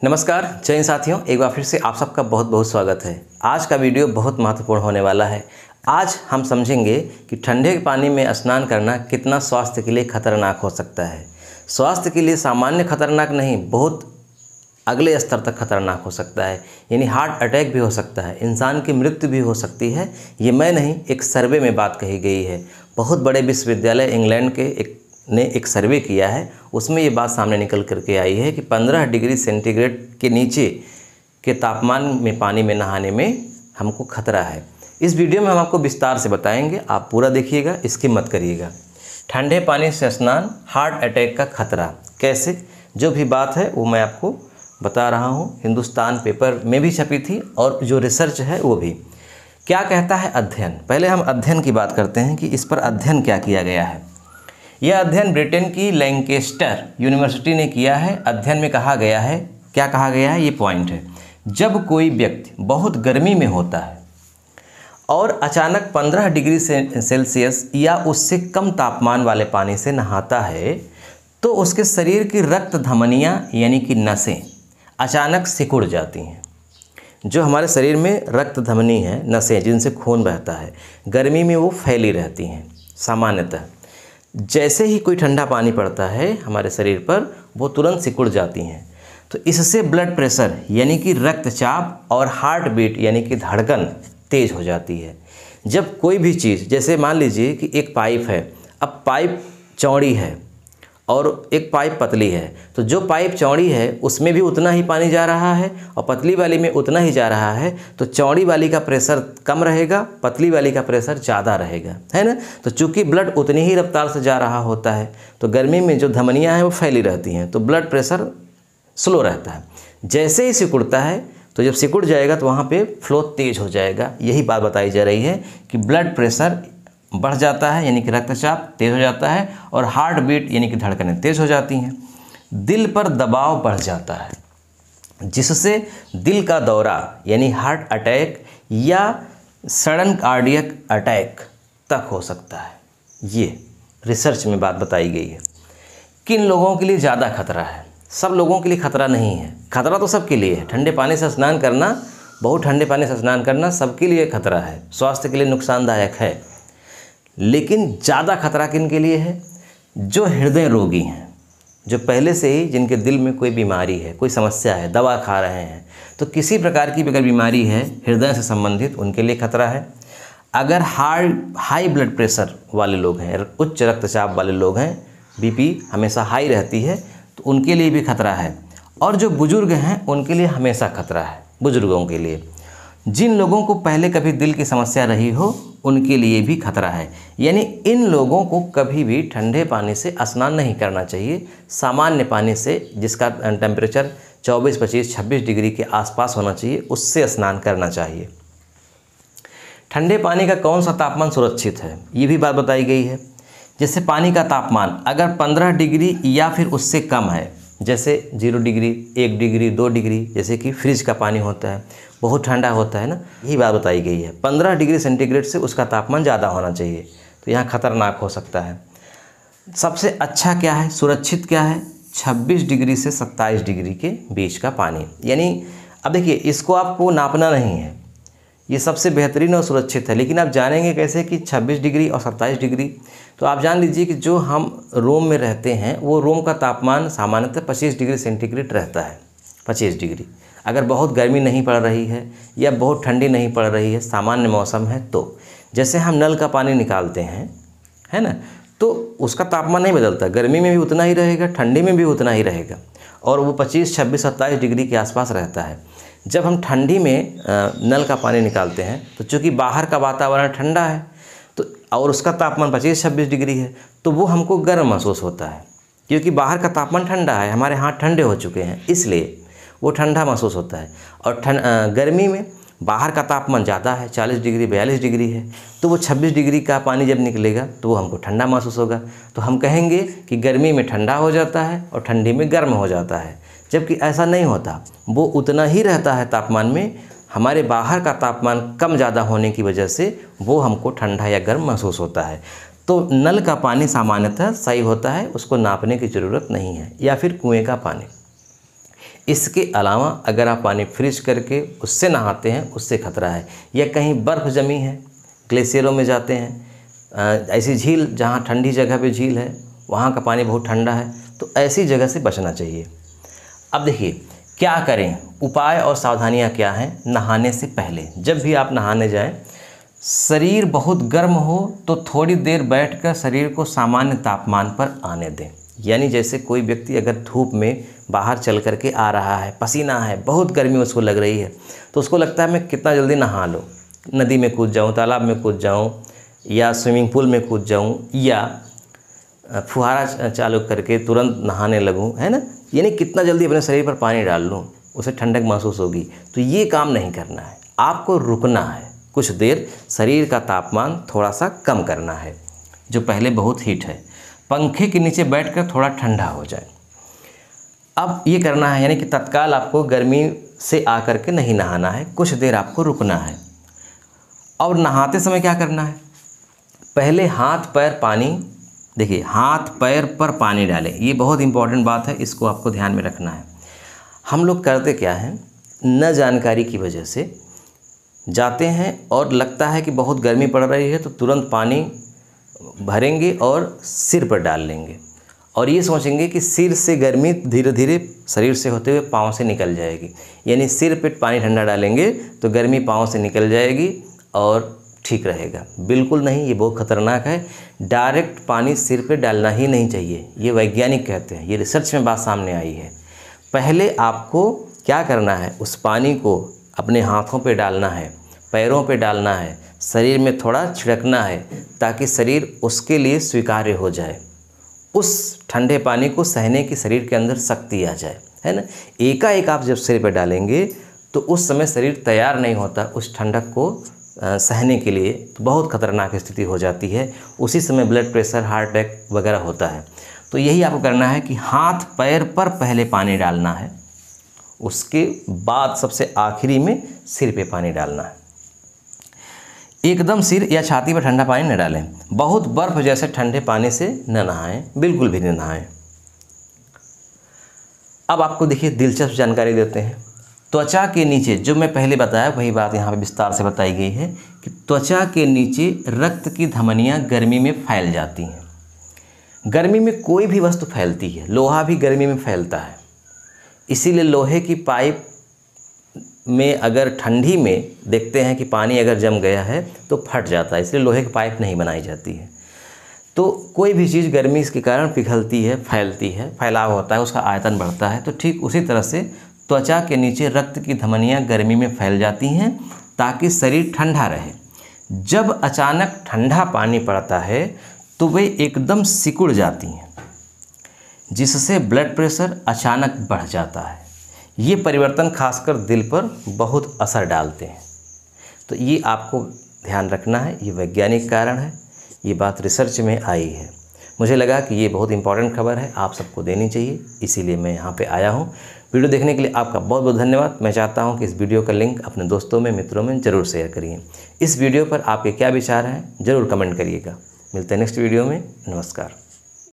नमस्कार जय हिंद साथियों, एक बार फिर से आप सबका बहुत बहुत स्वागत है। आज का वीडियो बहुत महत्वपूर्ण होने वाला है। आज हम समझेंगे कि ठंडे पानी में स्नान करना कितना स्वास्थ्य के लिए खतरनाक हो सकता है। स्वास्थ्य के लिए सामान्य खतरनाक नहीं, बहुत अगले स्तर तक खतरनाक हो सकता है, यानी हार्ट अटैक भी हो सकता है, इंसान की मृत्यु भी हो सकती है। ये मैं नहीं, एक सर्वे में बात कही गई है। बहुत बड़े विश्वविद्यालय इंग्लैंड के ने एक सर्वे किया है, उसमें ये बात सामने निकल करके आई है कि 15 डिग्री सेंटीग्रेड के नीचे के तापमान में पानी में नहाने में हमको खतरा है। इस वीडियो में हम आपको विस्तार से बताएंगे, आप पूरा देखिएगा, स्किप मत करिएगा। ठंडे पानी से स्नान, हार्ट अटैक का खतरा कैसे, जो भी बात है वो मैं आपको बता रहा हूँ। हिंदुस्तान पेपर में भी छपी थी और जो रिसर्च है वो भी। क्या कहता है अध्ययन? पहले हम अध्ययन की बात करते हैं कि इस पर अध्ययन क्या किया गया है। यह अध्ययन ब्रिटेन की लैंकेस्टर यूनिवर्सिटी ने किया है। अध्ययन में कहा गया है, क्या कहा गया है, ये पॉइंट है। जब कोई व्यक्ति बहुत गर्मी में होता है और अचानक 15 डिग्री सेल्सियस या उससे कम तापमान वाले पानी से नहाता है तो उसके शरीर की रक्त धमनियाँ यानी कि नसें अचानक सिकुड़ जाती हैं। जो हमारे शरीर में रक्त धमनी है, नसें जिनसे खून बहता है, गर्मी में वो फैली रहती हैं। सामान्यतः जैसे ही कोई ठंडा पानी पड़ता है हमारे शरीर पर, वो तुरंत सिकुड़ जाती हैं। तो इससे ब्लड प्रेशर यानी कि रक्तचाप और हार्ट बीट यानी कि धड़कन तेज़ हो जाती है। जब कोई भी चीज़, जैसे मान लीजिए कि एक पाइप है, अब पाइप चौड़ी है और एक पाइप पतली है, तो जो पाइप चौड़ी है उसमें भी उतना ही पानी जा रहा है और पतली वाली में उतना ही जा रहा है, तो चौड़ी वाली का प्रेशर कम रहेगा, पतली वाली का प्रेशर ज़्यादा रहेगा, है ना। तो चूंकि ब्लड उतनी ही रफ्तार से जा रहा होता है, तो गर्मी में जो धमनियाँ हैं वो फैली रहती हैं, तो ब्लड प्रेशर स्लो रहता है। जैसे ही सिकुड़ता है, तो जब सिकुड़ जाएगा तो वहाँ पर फ्लो तेज़ हो जाएगा। यही बात बताई जा रही है कि ब्लड प्रेशर बढ़ जाता है यानी कि रक्तचाप तेज़ हो जाता है और हार्ट बीट यानी कि धड़कनें तेज़ हो जाती हैं। दिल पर दबाव बढ़ जाता है, जिससे दिल का दौरा यानी हार्ट अटैक या सडन कार्डियक अटैक तक हो सकता है। ये रिसर्च में बात बताई गई है। किन लोगों के लिए ज़्यादा खतरा है? सब लोगों के लिए खतरा नहीं है। खतरा तो सबके लिए है। ठंडे पानी से स्नान करना, बहुत ठंडे पानी से स्नान करना सबके लिए खतरा है, स्वास्थ्य के लिए नुकसानदायक है। लेकिन ज़्यादा खतरा किन के लिए है? जो हृदय रोगी हैं, जो पहले से ही जिनके दिल में कोई बीमारी है, कोई समस्या है, दवा खा रहे हैं, तो किसी प्रकार की अगर बीमारी है हृदय से संबंधित, उनके लिए खतरा है। अगर हाई ब्लड प्रेशर वाले लोग हैं, उच्च रक्तचाप वाले लोग हैं, बीपी हमेशा हाई रहती है, तो उनके लिए भी खतरा है। और जो बुजुर्ग हैं उनके लिए हमेशा खतरा है। बुजुर्गों के लिए, जिन लोगों को पहले कभी दिल की समस्या रही हो, उनके लिए भी खतरा है। यानी इन लोगों को कभी भी ठंडे पानी से स्नान नहीं करना चाहिए। सामान्य पानी से, जिसका टेम्परेचर 24, 25, 26 डिग्री के आसपास होना चाहिए, उससे स्नान करना चाहिए। ठंडे पानी का कौन सा तापमान सुरक्षित है, ये भी बात बताई गई है। जैसे पानी का तापमान अगर 15 डिग्री या फिर उससे कम है, जैसे 0 डिग्री, 1 डिग्री, 2 डिग्री, जैसे कि फ्रिज का पानी होता है, बहुत ठंडा होता है ना, यही बात बताई गई है। 15 डिग्री सेंटीग्रेड से उसका तापमान ज़्यादा होना चाहिए, तो यहाँ खतरनाक हो सकता है। सबसे अच्छा क्या है, सुरक्षित क्या है? 26 डिग्री से 27 डिग्री के बीच का पानी। यानी अब देखिए, इसको आपको नापना नहीं है, ये सबसे बेहतरीन और सुरक्षित है। लेकिन आप जानेंगे कैसे कि 26 डिग्री और 27 डिग्री? तो आप जान लीजिए कि जो हम रूम में रहते हैं, वो रूम का तापमान सामान्यतः 25 डिग्री सेंटीग्रेड रहता है। 25 डिग्री। अगर बहुत गर्मी नहीं पड़ रही है या बहुत ठंडी नहीं पड़ रही है, सामान्य मौसम है, तो जैसे हम नल का पानी निकालते हैं, है ना, तो उसका तापमान नहीं बदलता। गर्मी में भी उतना ही रहेगा, ठंडी में भी उतना ही रहेगा, और वो 25, 26, 27 डिग्री के आसपास रहता है। जब हम ठंडी में नल का पानी निकालते हैं, तो चूँकि बाहर का वातावरण ठंडा है, तो और उसका तापमान 25-26 डिग्री है, तो वो हमको गर्म महसूस होता है, क्योंकि बाहर का तापमान ठंडा है, हमारे हाथ ठंडे हो चुके हैं, इसलिए वो ठंडा महसूस होता है। और गर्मी में बाहर का तापमान ज़्यादा है, 40 डिग्री, 42 डिग्री है, तो वो 26 डिग्री का पानी जब निकलेगा तो वो हमको ठंडा महसूस होगा। तो हम कहेंगे कि गर्मी में ठंडा हो जाता है और ठंडी में गर्म हो जाता है, जबकि ऐसा नहीं होता। वो उतना ही रहता है तापमान में। हमारे बाहर का तापमान कम ज़्यादा होने की वजह से वो हमको ठंडा या गर्म महसूस होता है। तो नल का पानी सामान्यतः सही होता है, उसको नापने की ज़रूरत नहीं है, या फिर कुएं का पानी। इसके अलावा अगर आप पानी फ्रीज करके उससे नहाते हैं, उससे खतरा है। या कहीं बर्फ़ जमी है, ग्लेशियरों में जाते हैं, ऐसी झील जहाँ ठंडी जगह पे झील है, वहाँ का पानी बहुत ठंडा है, तो ऐसी जगह से बचना चाहिए। अब देखिए क्या करें, उपाय और सावधानियाँ क्या हैं नहाने से पहले। जब भी आप नहाने जाएं, शरीर बहुत गर्म हो तो थोड़ी देर बैठकर शरीर को सामान्य तापमान पर आने दें। यानी जैसे कोई व्यक्ति अगर धूप में बाहर चल कर के आ रहा है, पसीना है, बहुत गर्मी उसको लग रही है, तो उसको लगता है मैं कितना जल्दी नहा लूँ, नदी में कूद जाऊँ, तालाब में कूद जाऊँ, या स्विमिंग पूल में कूद जाऊँ, या फुहारा चालू करके तुरंत नहाने लगूँ, है ना। यानी कितना जल्दी अपने शरीर पर पानी डाल लूँ, उसे ठंडक महसूस होगी। तो ये काम नहीं करना है, आपको रुकना है, कुछ देर शरीर का तापमान थोड़ा सा कम करना है, जो पहले बहुत हीट है, पंखे के नीचे बैठकर थोड़ा ठंडा हो जाए। अब ये करना है, यानी कि तत्काल आपको गर्मी से आकर के नहीं नहाना है, कुछ देर आपको रुकना है। और नहाते समय क्या करना है, पहले हाथ पैर पानी, देखिए हाथ पैर पर पानी डालें, ये बहुत इंपॉर्टेंट बात है, इसको आपको ध्यान में रखना है। हम लोग करते क्या हैं, न जानकारी की वजह से जाते हैं और लगता है कि बहुत गर्मी पड़ रही है तो तुरंत पानी भरेंगे और सिर पर डाल लेंगे, और ये सोचेंगे कि सिर से गर्मी धीरे धीरे शरीर से होते हुए पाँव से निकल जाएगी। यानी सिर पे पानी ठंडा डालेंगे तो गर्मी पाँव से निकल जाएगी और ठीक रहेगा। बिल्कुल नहीं, ये बहुत ख़तरनाक है। डायरेक्ट पानी सिर पे डालना ही नहीं चाहिए, ये वैज्ञानिक कहते हैं, ये रिसर्च में बात सामने आई है। पहले आपको क्या करना है, उस पानी को अपने हाथों पे डालना है, पैरों पे डालना है, शरीर में थोड़ा छिड़कना है, ताकि शरीर उसके लिए स्वीकार्य हो जाए, उस ठंडे पानी को सहने की शरीर के अंदर शक्ति आ जाए, है ना। एकाएक आप जब सिर पे डालेंगे तो उस समय शरीर तैयार नहीं होता उस ठंडक को सहने के लिए, तो बहुत ख़तरनाक स्थिति हो जाती है। उसी समय ब्लड प्रेशर, हार्ट अटैक वगैरह होता है। तो यही आपको करना है कि हाथ पैर पर पहले पानी डालना है, उसके बाद सबसे आखिरी में सिर पे पानी डालना है। एकदम सिर या छाती पर ठंडा पानी न डालें, बहुत बर्फ़ जैसे ठंडे पानी से न नहाएं, बिल्कुल भी न नहाएं। अब आपको देखिए दिलचस्प जानकारी देते हैं। त्वचा के नीचे, जो मैं पहले बताया वही बात यहाँ पे विस्तार से बताई गई है कि त्वचा के नीचे रक्त की धमनियाँ गर्मी में फैल जाती हैं। गर्मी में कोई भी वस्तु फैलती है, लोहा भी गर्मी में फैलता है, इसीलिए लोहे की पाइप में अगर ठंडी में देखते हैं कि पानी अगर जम गया है तो फट जाता है, इसलिए लोहे की पाइप नहीं बनाई जाती है। तो कोई भी चीज़ गर्मी इसके कारण पिघलती है, फैलती है, फैलाव होता है, उसका आयतन बढ़ता है। तो ठीक उसी तरह से त्वचा के नीचे रक्त की धमनियाँ गर्मी में फैल जाती हैं ताकि शरीर ठंडा रहे। जब अचानक ठंडा पानी पड़ता है तो वे एकदम सिकुड़ जाती हैं, जिससे ब्लड प्रेशर अचानक बढ़ जाता है। ये परिवर्तन खासकर दिल पर बहुत असर डालते हैं। तो ये आपको ध्यान रखना है, ये वैज्ञानिक कारण है, ये बात रिसर्च में आई है। मुझे लगा कि ये बहुत इंपॉर्टेंट खबर है, आप सबको देनी चाहिए, इसीलिए मैं यहाँ पे आया हूँ। वीडियो देखने के लिए आपका बहुत बहुत धन्यवाद। मैं चाहता हूँ कि इस वीडियो का लिंक अपने दोस्तों में, मित्रों में ज़रूर शेयर करिए। इस वीडियो पर आपके क्या विचार हैं ज़रूर कमेंट करिएगा। मिलते हैं नेक्स्ट वीडियो में। नमस्कार।